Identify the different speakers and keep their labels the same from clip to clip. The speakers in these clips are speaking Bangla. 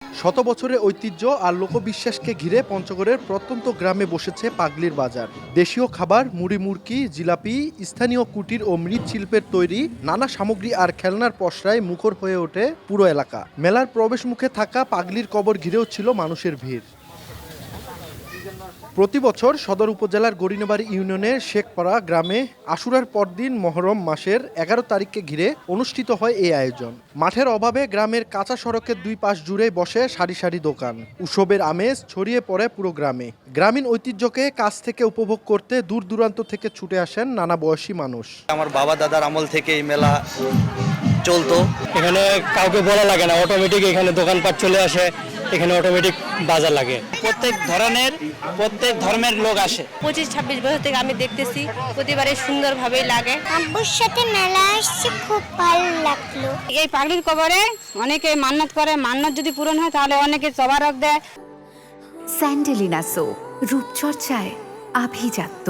Speaker 1: শত বছরের ঐতিহ্য আর লোকবিশ্বাসকে ঘিরে পঞ্চগড়ের প্রত্যন্ত গ্রামে বসেছে পাগলির বাজার। দেশীয় খাবার, মুড়ি মুড়কি, জিলাপি, স্থানীয় কুটির ও মৃৎশিল্পের তৈরি নানা সামগ্রী আর খেলনার পসরায় মুখর হয়ে ওঠে পুরো এলাকা। মেলার প্রবেশ মুখে থাকা পাগলির কবর ঘিরেও ছিল মানুষের ভিড়। প্রতি বছর সদর উপজেলার গরিনাবাড়ি ইউনিয়নের শেখপাড়া গ্রামে আশুরার পরদিন মহরম মাসের ১১ তারিখকে ঘিরে অনুষ্ঠিত হয় এই আয়োজন। মাঠের অভাবে গ্রামের কাঁচা সড়কের দুই পাশ জুড়ে বসে সারি সারি দোকান। উৎসবের আমেজ ছড়িয়ে পড়ে পুরো গ্রামে। গ্রামীণ ঐতিহ্যকে কাছ থেকে উপভোগ করতে দূর দূরান্ত থেকে ছুটে আসেন নানা বয়সী মানুষ।
Speaker 2: আমার বাবা দাদার আমল থেকে এই মেলা চলতো।
Speaker 3: এখানে কাউকে বলা লাগে না, অটোমেটিক এখানে দোকানপাট চলে আসে, এখানে অটোমেটিক বাজার লাগে।
Speaker 2: প্রত্যেক ধর্মের লোক আসে।
Speaker 4: 25-26 বছর থেকে আমি দেখতেছি, প্রতিবারে সুন্দরভাবেই লাগে।
Speaker 5: আব্বুর সাথে মেলা আসছি, খুব ভালো লাগলো।
Speaker 4: এই পাগড়ির কবরে অনেকে মান্নাত করে, মান্নাত যদি পূরণ হয় তাহলে অনেকে তবারক দেয়।
Speaker 6: স্যান্ডেলিনা সো, রূপচর্চায় আভিজাত্য।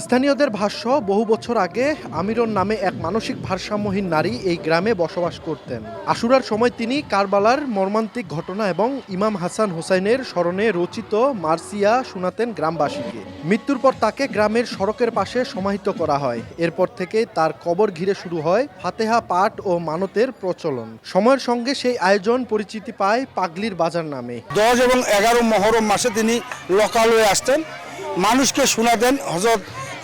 Speaker 1: স্থানীয়দের ভাষ্য, বহু বছর আগে আমিরন নামে এক মানসিক ভারসাম্যহীন নারী এই গ্রামে বসবাস করতেন। আশুরার সময় তিনি কারবালার মর্মান্তিক ঘটনা এবং ইমাম হাসান হোসাইনের স্মরণে রচিত মার্সিয়া শোনাতেন গ্রামবাসীকে। মৃত্যুর পর তাকে গ্রামের সড়কের পাশে সমাহিত করা হয়। এরপর থেকে তার কবর ঘিরে শুরু হয় ফাতেহা পাঠ ও মানতের প্রচলন। সময়ের সঙ্গে সেই আয়োজন পরিচিতি পায় পাগলির বাজার নামে।
Speaker 7: 10 এবং 11 মহরম মাসে তিনি লোকাল হয়ে আসতেন, মানুষকে শোনাতেন হযরত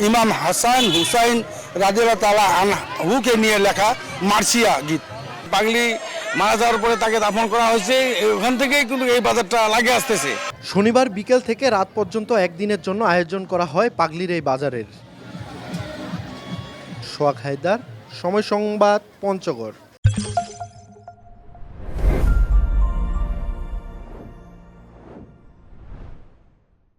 Speaker 7: ইমাম হাসান হুসাইন রাদিয়াল্লাহু তাআলা আনহুকে নিয়ে লেখা মার্সিয়া গীত। পাগলি মারা যাওয়ার পরে তাকে দাফন করা হয়েছে, ওখান থেকেই কিন্তু এই বাজারটা লাগে আসতেছে।
Speaker 1: শনিবার বিকেল থেকে রাত পর্যন্ত একদিনের জন্য আয়োজন করা হয় পাগলির এই বাজারের। সোহাগ হায়দার, সময় সংবাদ, পঞ্চগড়।